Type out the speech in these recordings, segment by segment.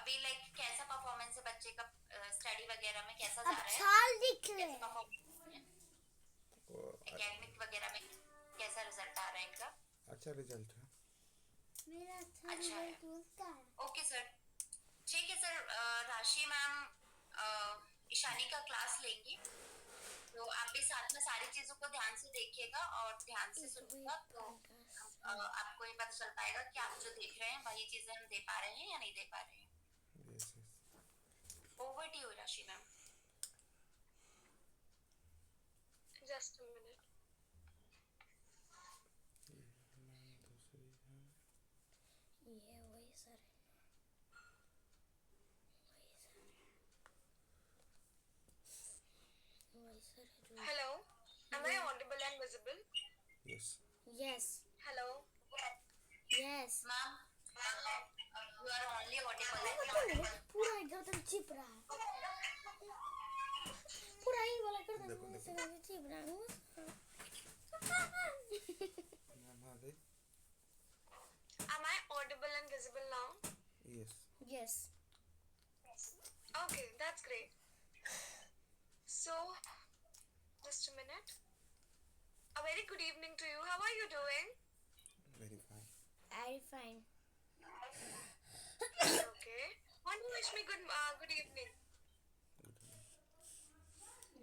अभी लाइक कैसा परफॉर्मेंस है बच्चे का, स्टडी वगैरह में कैसा जा रहा है? छाल दिख रहे कैसा परफॉर्मेंस है एकेडमिक वगैरह में, कैसा रिजल्ट आ रहा है इनका? अच्छा रिजल्ट है। मेरा अच्छा अच्छा है। रिजल्ट उसका है। ओके सर, ठीक है सर। राशि मैम ईशानी का क्लास लेंगी, तो आप भी साथ में सारी चीजों को ध्यान से देखिएगा और ध्यान से सुनिएगा, तो आपको ये पता चल पाएगा कि आप जो देख रहे हैं वही चीजें हम दे पा रहे हैं या नहीं दे पा रहे हैं। Yes yes. Over to you Rashi ma'am. Just a minute. ये वही sir Hello. Am I audible and visible? Yes yes Hello. Yes ma'am you are only audible. पूरा एकदम चिप रहा है, पूरा ही वाला कर देखो, दो देखो। से चिप रहा हूँ। मैम आ गई। Am I audible and visible now? Yes yes Okay, that's great. So, just a minute. A very good evening to you. How are you doing? Very fine. I fine. Okay. Want to wish me good evening?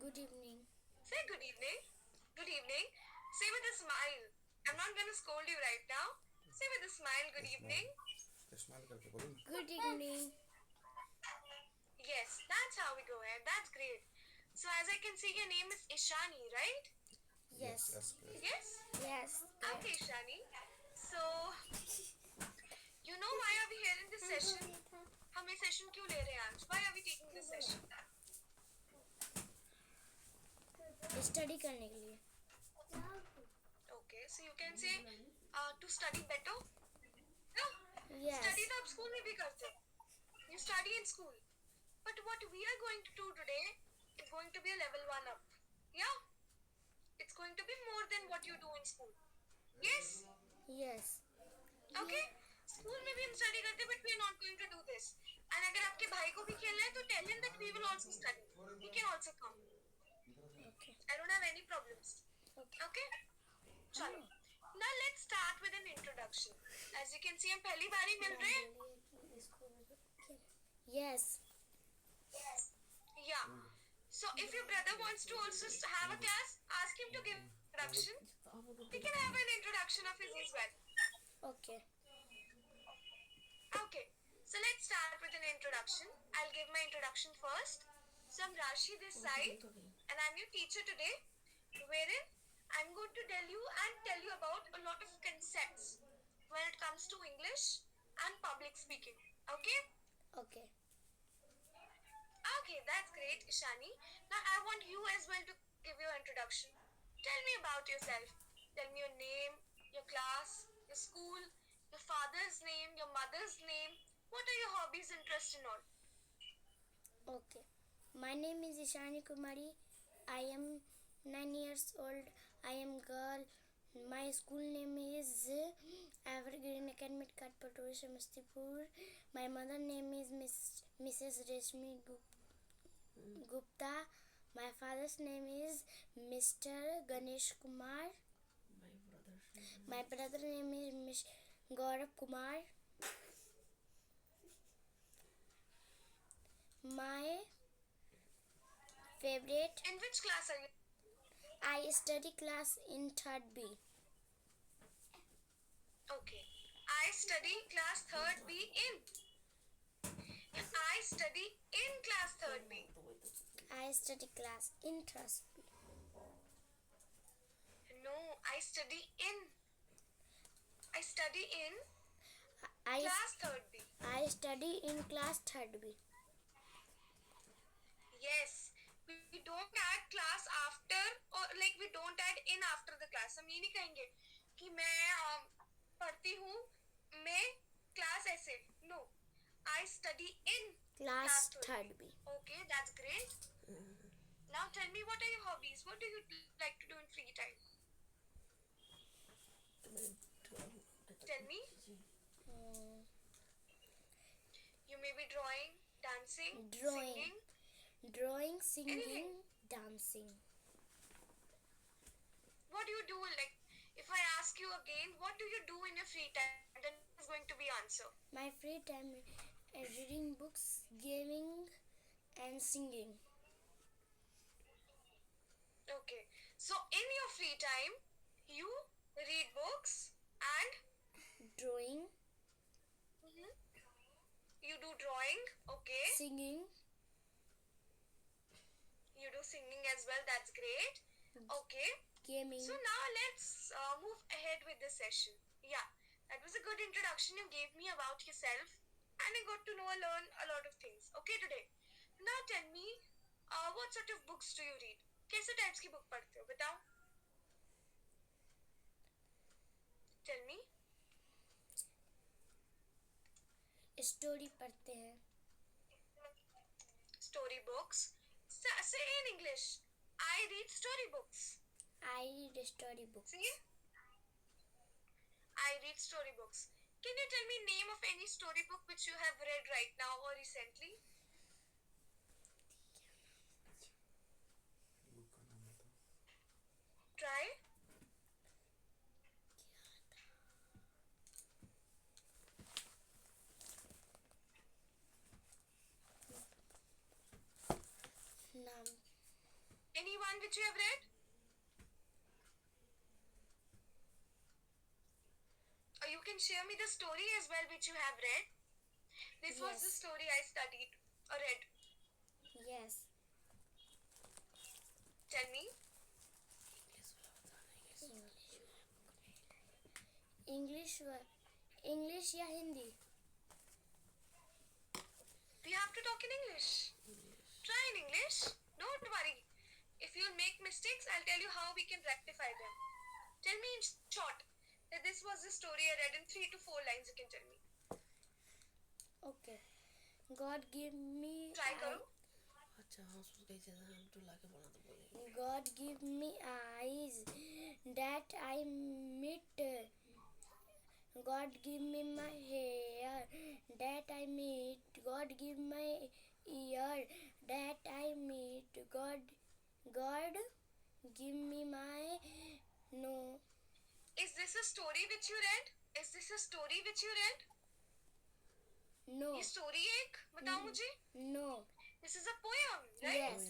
Good evening. Say good evening. Good evening. Say with a smile. I'm not gonna scold you right now. Say with a smile. Good evening. Smile करके बोलो ना। Good evening. Yes, that's how we go ahead. That's great. So as I can see, your name is Ishani, right? Yes yes great. Yes. Yes Okay, Ishani. So, you know why are we here in this session? हम ये session क्यों ले रहे हैं आज? Why are we taking this session? Study करने के लिए। Okay, so you can say to study better. No, yes study तो आप school में भी करते हैं. You study in school. But what we are going to do today is going to be a level 1 up. Yeah? It's going to be more than what you do in school. Yes? Yes Okay? School में भी हम study करते हैं, but we are not going to do this. And अगर आपके भाई को भी खेलना है तो tell him that we will also study. He can also come. Okay I don't have any problems. Okay? चलो. Now let's start with an introduction. As you can see, हम पहली बार ही मिल रहे हैं. Yes Yeah. So if your brother wants to also have a class, ask him to give introduction. He can have an introduction of his as well. Okay Okay. So let's start with an introduction. I'll give my introduction first. So I'm Rashi this side, and I'm your teacher today, wherein I'm going to tell you about a lot of concepts when it comes to English and public speaking. Okay? Okay Okay, that's great, Ishani. Now I want you as well to give your introduction. Tell me about yourself. Tell me your name, your class, your school, your father's name, your mother's name. What are your hobbies, interests, and all? Okay. My name is Ishani Kumari. I am 9 years old. I am girl. My school name is Evergreen Academy, Katpattur, Samastipur. My mother name is Mrs. Reshmi Gupta. My father's name is Mr. Ganesh Kumar. My brother name is Gaurav Kumar. My favorite, In which class are you? I study class in 3rd B. Okay. I study class 3rd B in. I study in class 3rd B. I study class in 3rd B. No, I study in. I study in I, class 3rd B. I study in class 3rd B. Yes. We don't add class after or like we don't add in after the class. हम ये नहीं कहेंगे कि मैं पढ़ती हूँ मैं class ऐसे. No. I study in Class 3rd 3rd B. Okay, that's great. Now tell me, what are your hobbies? What do you like to do in free time? Tell me. Hmm. You may be drawing. dancing, Drawing. singing. Drawing, singing, Anything. dancing. What do you do? Like, if I ask you again, what do you do in your free time? Then is going to be answer. My free time is reading books, gaming, and singing. Okay. So in your free time, you read books and Drawing, you do drawing. Okay. singing, You do singing as well. That's great. Okay. gaming. So now let's move ahead with this session. Yeah, that was a good introduction you gave me about yourself, and I got to learn a lot of things. Okay, today. Now tell me, what sort of books do you read? कैसे types की book पढ़ते हो? बताओ. Tell me. Story पढ़ते हैं. Story books. Say in English. I read story books. I read story books. See? I read story books. Can you tell me name of any story book which you have read right now or recently? Book का नाम बताओ. Try. नाम. Anyone which you have read? Or you can share me the story as well which you have read. This was Yes. the story I studied or read. Yes. Tell me. English या Hindi. We have to talk in English. Try in English. Don't worry. If you make mistakes, I'll tell you how we can rectify them. Tell me in short that this was the story I read in 3 to 4 lines. You can tell me. Okay. God give me. Try करो. अच्छा हाँ उसको कहीं से हम तो लाके बना तो बोलेंगे. God give me eyes that I meet. God give me my hair that I meet. God give my ear that I meet. God give me my no. Is this a story which you read? Is this a story which you read? No. ये story है एक बताओ मुझे. No. This is a poem, right? Yes.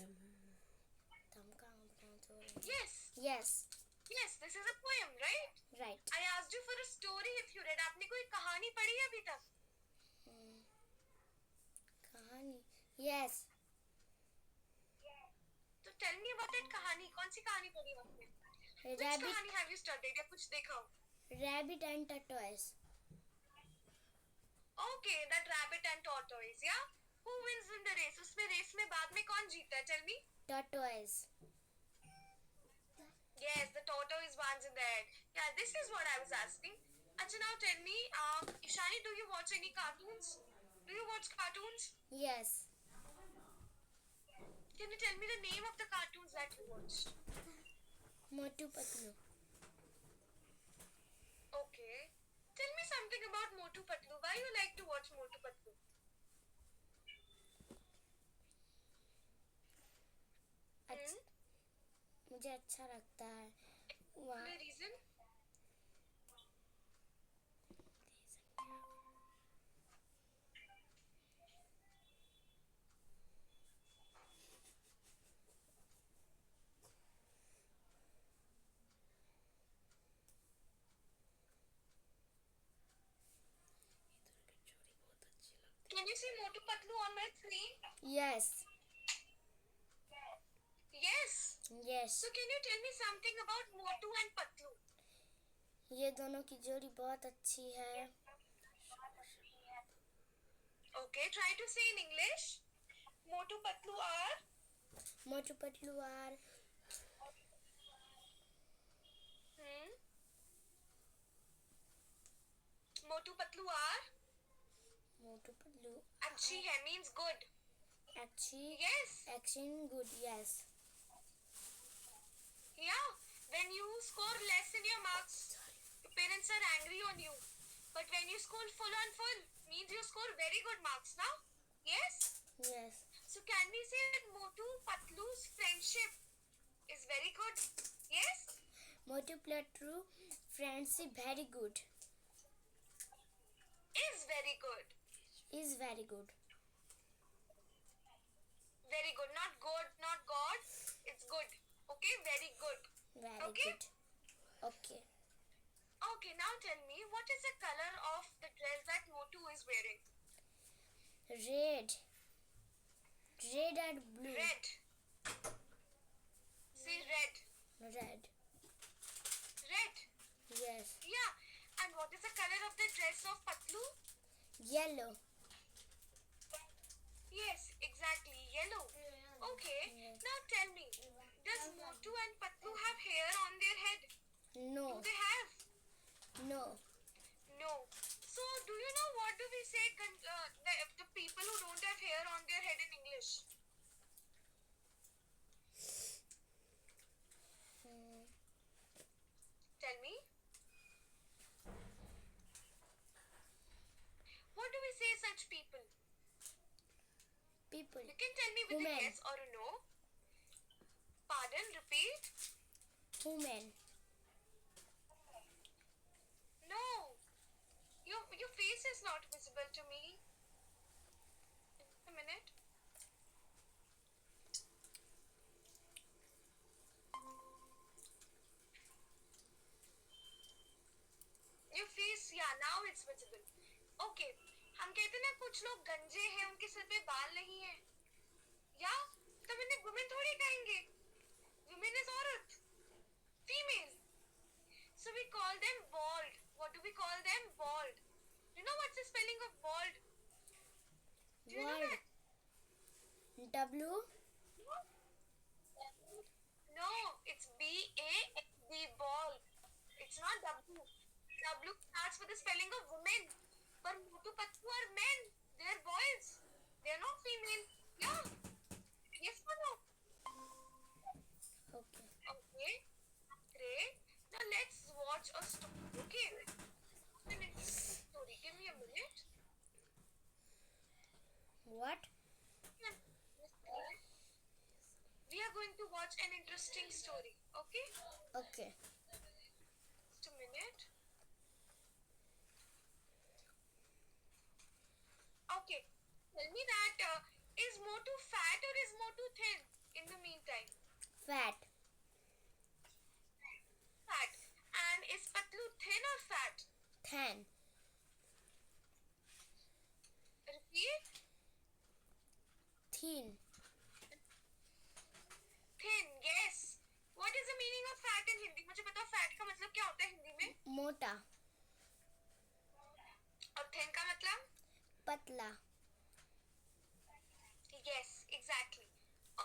Yes. Yes. Yes, this is a poem, right? Right. I asked you for a story if you read. आपने कोई कहानी पढ़ी है अभी तक? कहानी. Yes. तो tell me about that कहानी. कौन सी कहानी पढ़ी आपने? Which Rabbit, कहानी have you studied या कुछ देखा हो? rabbit and tortoise. Okay, that rabbit and tortoise, yeah? Who wins in the race? उसमें रेस में बाद में कौन जीता है? Tell me. Tortoise. Yes, the tortoise wins in the end. Yeah, this is what I was asking. Acha, now tell me, Ishani, do you watch any cartoons? Do you watch cartoons? Yes. Can you tell me the name of the cartoons that you watched? Motu Patlu. Okay. Tell me something about Motu Patlu. Why you like to watch Motu Patlu? मुझे अच्छा लगता है. वहाँ The reason? Can you see Motu Patlu on my screen? Yes. Yes. Yes. So can you tell me something about Motu and Patlu? ये दोनों की जोड़ी बहुत अच्छी है. Okay, try to say in English. Motu Patlu are. Motu Patlu are. Motu Patlu are. Motu Patlu. Achhi hai means good. Actually, Yes. action good. Yes. Yeah. When you score less in your marks, your parents are angry on you. But when you score full on full, means you score very good marks now. Yes. Yes. So can we say that Motu Patlu's friendship is very good? Yes? Motu Patlu friendship very good. Is very good. Is very good. Very good. Not good, not God. It's good. Okay? Very good. Very Okay? good. Okay. Okay, now tell me, what is the color of the dress that Motu is wearing? Red. Red and blue. Red. See, red. Red. Red. Yes. Yeah. And what is the color of the dress of Patlu? Yellow. Yes, exactly. Yellow. Okay. Yes. Now tell me, does Motu and Patlu have hair on their head? No. Do they have? No. No. So, do you know what do we say the people who don't have hair on their head in English? Mm, Tell me. What do we say such people? People. You can tell me with a Women. yes or a no. Pardon, repeat. Women. No. Your face is not visible to me. A minute. Your face, yeah, now it's visible. Okay. हम कहते हैं ना कुछ लोग गंजे हैं उनके सिर पे बाल नहीं है या तब इन्हें वुमेन थोड़ी कहेंगे वुमेन इज औरत female so we call them bald. What do we call them? Bald. You know what's the spelling of bald? Do you know Word. that? W. No, it's B-A-L-D, bald. It's not W. W starts with the spelling of women. But Motu Patlu are men. They're boys. They're not female. Yeah. Yes or no? Okay. Okay. Great. Now let's watch a story. Okay. An interesting story. Give me a minute. What? We are going to watch an interesting story. Okay? Okay. Just a minute. Okay. Tell me that is Motu fat or is Motu thin in the meantime? Fat. Fat. And is Patlu thin or fat? Thin. Repeat. Thin. Thin. Yes. What is the meaning of fat in Hindi? मुझे बताओ fat का मतलब क्या होता है हिंदी में? मोटा. और thin का मतलब? पतला. Yes, exactly.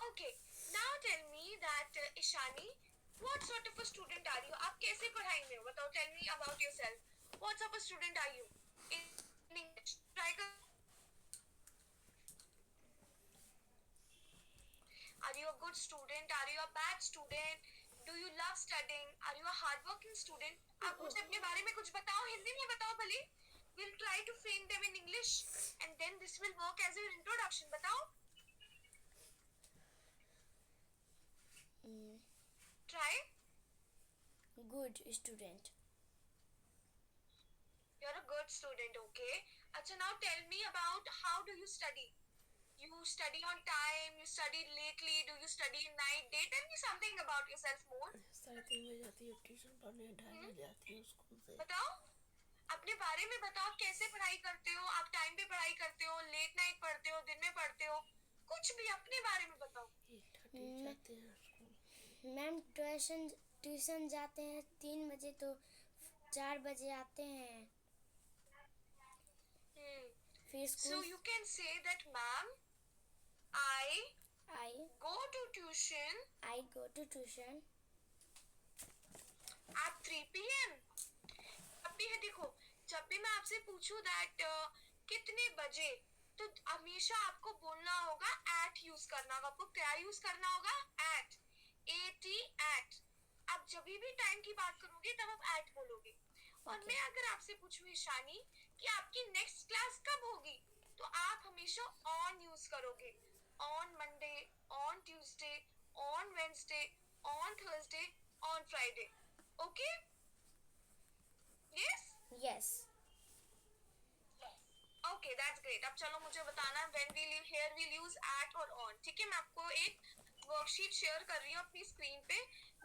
Okay. Now tell me that Ishani, what sort of a student are you? आप कैसे पढ़ाई में हो? बताओ. Tell me about yourself. What sort of a student are you? In English. Try कर. Are you a good student? Are you a bad student? Do you love studying? Are you a hardworking student? आप मुझे अपने बारे में कुछ बताओ. हिंदी में बताओ भले. We'll try to frame them in English, and then this will work as your introduction. बताओ. Try. Good student. You're a good student, okay? Acha, now tell me about how do you study? You study on time, you study lately, do you study night, day? Tell me something about yourself more. 3:30 में जाती हूँ tuition पढ़ने 2:30 जाती हूँ school से बताओ. अपने बारे में बताओ. आप कैसे पढ़ाई करते हो? आप टाइम पे पढ़ाई करते हो? लेट नाइट पढ़ते हो? दिन में पढ़ते हो? कुछ भी अपने बारे में बताओ. 8:30 जाते हैं स्कूल मैम ट्यूशन जाते हैं 3 बजे तो 4 बजे आते हैं. फिर So school. you can say that, ma'am, I go to tuition I go to tuition at 3 p.m. अब भी है देखो. जब भी मैं आपसे पूछूं that कितने बजे तो हमेशा आपको बोलना होगा at यूज करना होगा. आपको क्या यूज करना होगा? at. at. आप जब भी टाइम की बात करोगे तब आप at बोलोगे. और Okay. मैं अगर आपसे पूछूं ईशानी कि आपकी नेक्स्ट क्लास कब होगी तो तो आप हमेशा on यूज करोगे. On Monday, on Tuesday, on Wednesday, on Thursday, on Friday. Okay? Yes? Yes. Okay, that's great. अब चलो मुझे बताना when we'll here we'll use at और on. ठीक है, मैं आपको एक वर्कशीट शेयर कर रही हूँ अपनी स्क्रीन पे.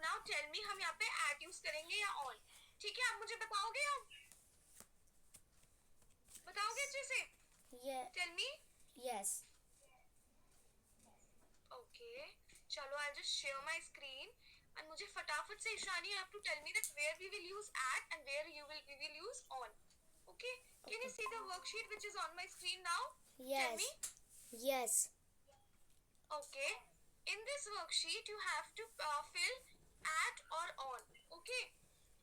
Now tell me हम यहाँ पे at यूज करेंगे या on? ठीक है, आप मुझे बताओगे अच्छे से? Yeah. Tell me. Yes. Okay. चलो, I'll just share my screen and मुझे फटाफट से Ishani, you have to tell me that where we will use at and where we will use on. Okay? Can you see the worksheet which is on my screen now? Tell Yes. me. Yes. Okay. In this worksheet, you have to fill at or on. Okay.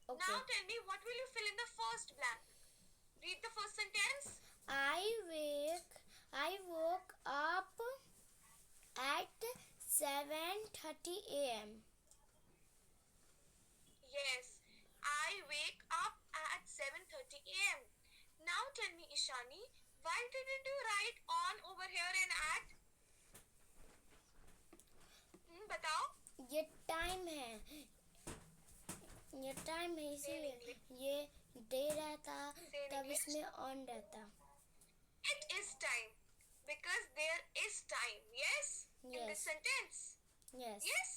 Okay. Now tell me, what will you fill in the first blank? Read the first sentence. I woke up at 7:30 a.m. Yes. I wake up at 7:30 a.m. Now tell me, Ishani, why didn't you write on over here and at? बताओ. ये time है इसीलिए ये day रहता तब इसमें on रहता. It is time because there is time. Yes. In this Yes. sentence. Yes. Yes.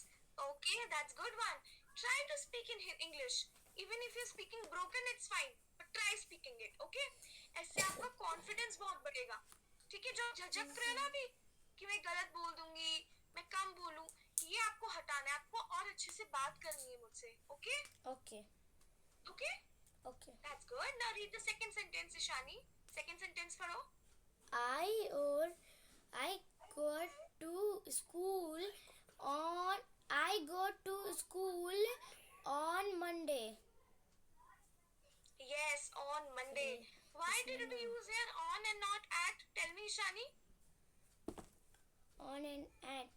Okay, that's good one. Try to speak in English. Even if you're speaking broken, it's fine. But try speaking it. Okay? ऐसे आपका confidence बहुत बढ़ेगा. ठीक है, जो झिझक रहे ना अभी कि मैं गलत बोल दूंगी, मैं कम बोलूं, ये आपको हटाना है. आपको और अच्छे से बात करनी है मुझसे. Okay? Okay. Okay? Okay. That's good. Now read the second sentence, Ishani. Second sentence पढ़ो. I go to school on Monday. Yes, on Monday. Why did you use here on and not at? Tell me, Ishani. On and at.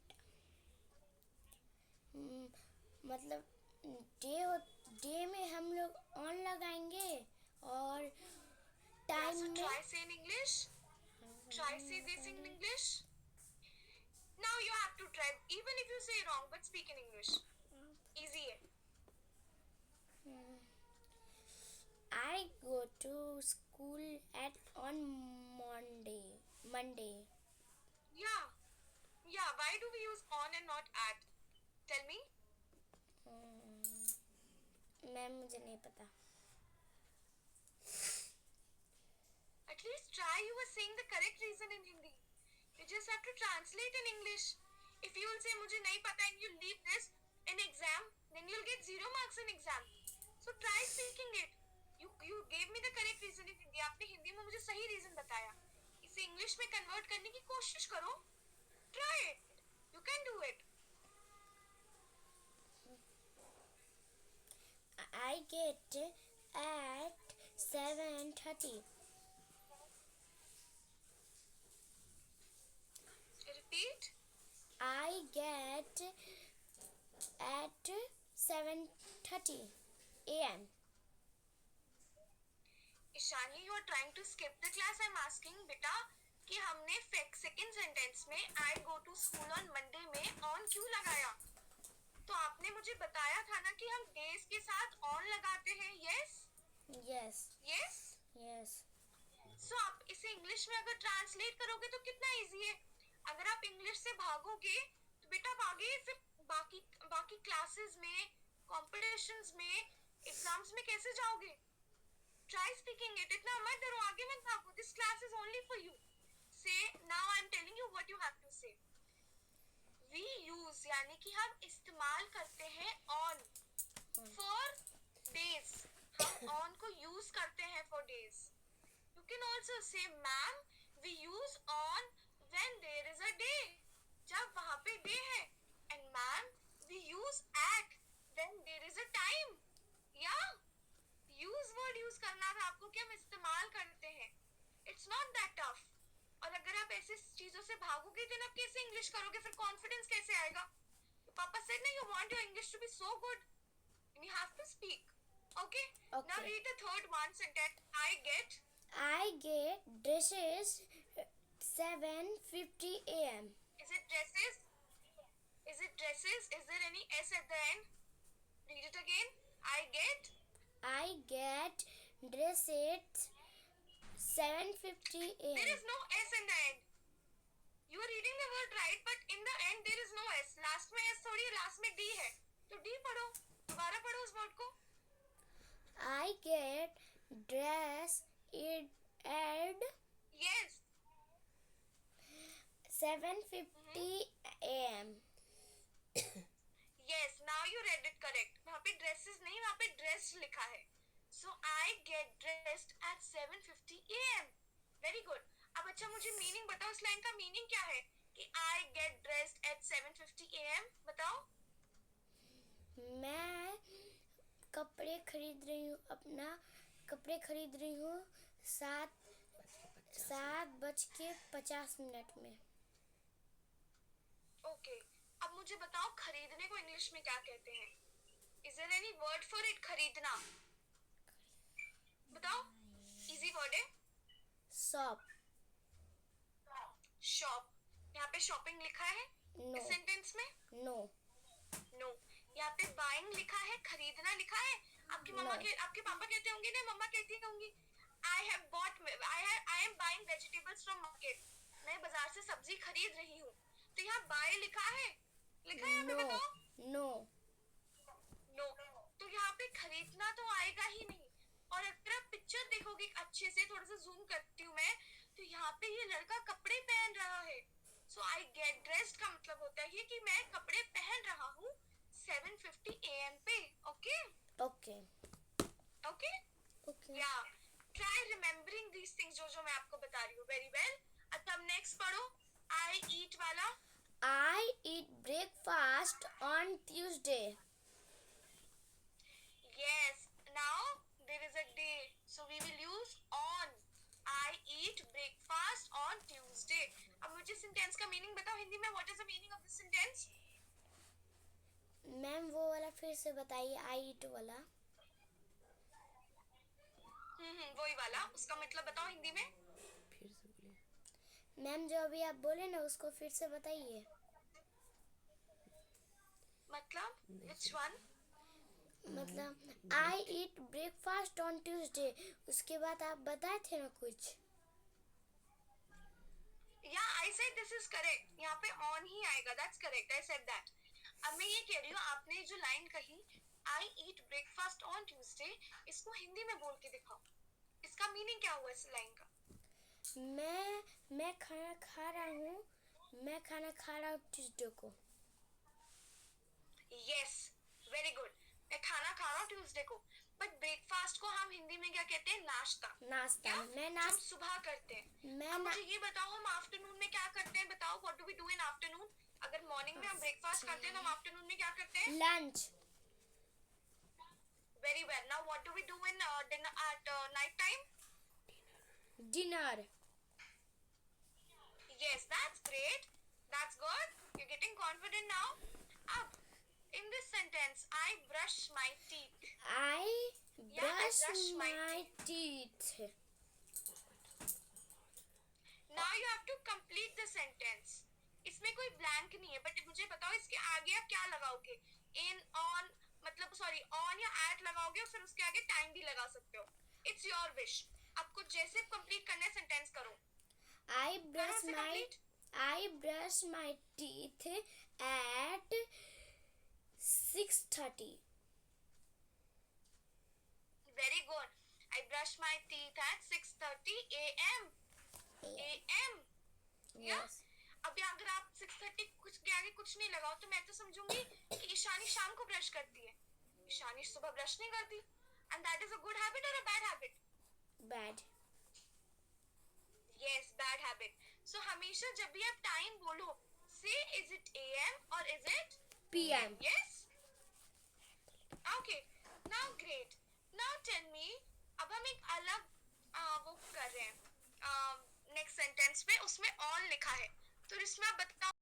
मतलब day में हम लोग on लगाएंगे और Yeah, time so में try say in English. Try say this in English. Now you have to try. Even if you say wrong, but speak in English. Easy है. I go to school on Monday. Yeah. Yeah, why do we use on and not at? Tell me. Ma'am मुझे नहीं पता. At least try you were saying the correct reason in Hindi. You just have to translate in English. If you will say मुझे नहीं पता and you leave this in exam, then you'll get 0 marks in exam. So try speaking it. You gave me the correct reason in Hindi. आपने हिंदी में मुझे सही reason बताया. इसे English में कन्वर्ट करने की कोशिश करो. Try it. You can do it. I get at 7:30. Repeat. I get at 7:30 a.m. Ishani, you are trying to skip the class. I'm asking बेटा कि हमने second sentence में I go to school on Monday में on क्यों लगाया? तो आपने मुझे बताया था ना कि हम days के साथ on लगाते हैं. Yes? Yes. Yes? Yes. So आप इसे इंग्लिश में अगर ट्रांसलेट करोगे तो कितना इजी है. अगर आप इंग्लिश से भागोगे तो बेटा आप आगे फिर बाकी क्लासेस में, कॉम्पिटिशंस में, एग्जाम्स में कैसे जाओगे? Try speaking it. इतना मत डरो, आगे मत भागो. This class is only for you. Say now I am telling you what you have to say. We use यानी कि हम इस्तेमाल करते हैं ऑन फॉर डेज. हम ऑन को यूज करते हैं for days. You can also say, ma'am, we use on when there is a day. जब वहाँ पे day है. And ma'am, we use at when there is a time. Yeah? Use word use करना था आपको कि हम इस्तेमाल करते हैं. It's not that tough. और अगर आप ऐसे चीजों से भागोगे तो आप कैसे इंग्लिश करोगे? फिर कॉन्फिडेंस कैसे आएगा? पापा said ना, you want your English to be so good and you have to speak. Okay? Now read the third one sentence. I get dresses 7:50 a.m. Is it dresses? Is it dresses? Is there any S at the end? Read it again. I get dressed at 7:50 There a.m. is no S in the end. You are reading the word right, but in the end there is no S. Last में S थोड़ी है, last में D है. तो D पढ़ो. दोबारा पढ़ो उस word को. I get dressed at Yes. 7:50 a.m. Yes. Now you read it correct. वहाँ पे dresses नहीं, वहाँ पे dress लिखा है. So I get dressed at 7:50 a.m. Very good. अब अच्छा मुझे मीनिंग बताओ, इस लाइन का मीनिंग क्या है कि I get dressed at 7:50 a.m. बताओ. मैं कपड़े खरीद रही हूँ, अपना कपड़े खरीद रही हूँ 7:50 में. Okay. अब मुझे बताओ खरीदने को इंग्लिश में क्या कहते हैं? Is there any word for it? खरीदना. बताओ. Easy word है. Shop. Shop. यहाँ पे shopping लिखा है No. इस सेंटेंस में? No. No. यहाँ पे buying लिखा है, खरीदना लिखा है. आपकी मम्मा No. आपके पापा कहते होंगे ना, मम्मा कहती होंगी I am buying vegetables from market. मैं बाजार से सब्जी खरीद रही हूँ. तो यहाँ buy लिखा है यहाँ पे No. बताओ. No. No. तो यहाँ पे खरीदना तो आएगा ही नहीं. और अगर आप पिक्चर देखोगे अच्छे से, थोड़ा सा जूम करती हूँ मैं, तो यहाँ पे ये लड़का कपड़े पहन रहा है. So I get dressed का मतलब होता है कि मैं कपड़े पहन रहा हूँ 7:50 a.m. पे. Okay? Okay. Okay? Okay. Yeah. Try remembering these things जो मैं आपको बता रही हूँ. Very well. अच्छा अब next पढ़ो. I eat वाला. I eat breakfast on Tuesday. Yes. Now there is a day, so we will use on. I eat breakfast on Tuesday. अब मुझे sentence का meaning बताओ हिंदी में. What is the meaning of this sentence? Ma'am वो वाला फिर से बताइए. I eat वाला. वही वाला. उसका मतलब बताओ हिंदी में. फिर से बोलिए. मैम जो अभी आप बोले ना उसको फिर से बताइए. मतलब which one? मतलब I eat breakfast on Tuesday. उसके बाद आप बताए थे ना कुछ. Yeah, I said this is correct. यहाँ पे on ही आएगा. That's correct. I said that. अब मैं ये कह रही हूँ, आपने जो लाइन कही I eat breakfast on Tuesday, इसको हिंदी में बोल के दिखाओ. इसका मीनिंग क्या हुआ इस लाइन का? मैं खाना खा रहा हूँ ट्यूसडे को. Yes, very good. मैं खाना खा रहा हूँ ट्यूसडे को. बट ब्रेकफास्ट को हम हिंदी में क्या कहते हैं? नाश्ता. नाश्ता. क्या? मैं जो हम सुबह करते हैं. अब मुझे ये बताओ हम आफ्टरनून में क्या करते हैं? बताओ what do we do in afternoon? अगर मॉर्निंग में हम ब्रेकफास्ट करते हैं तो हम आफ्टरनून में क्या करते हैं? Lunch. Very well. Now what do we do in dinner at night time? Dinner. Yes, that's great. That's good. You're getting confident now. Up. In this sentence, I brush my teeth. I brush brush my my teeth. Now you have to complete the sentence. इसमें कोई blank नहीं है, but मुझे बताओ इसके आगे आप क्या लगाओगे? In, on, मतलब sorry, on या at लगाओगे और फिर उसके आगे time भी लगा सकते हो. It's your wish. आपको जैसे complete करना है sentence करो. I brush से my complete? teeth at 6:30. Very good. I brush my teeth at 6:30 a.m. a.m. Yes. अभी अगर आप 6:30 कुछ के आगे कुछ नहीं लगाओ तो मैं तो समझूंगी कि ईशानी शाम को ब्रश करती है. ईशानी सुबह ब्रश नहीं करती. And that is a good habit or a bad habit? Bad. Yes, bad habit. So हमेशा जब भी आप टाइम बोलो, say is it a.m. or is it PM. yes? Okay. Now great. Now tell me, अब हम एक अलग वो कर रहे हैं. नेक्स्ट सेंटेंस पे उसमें on लिखा है. तो इसमें आप बताओ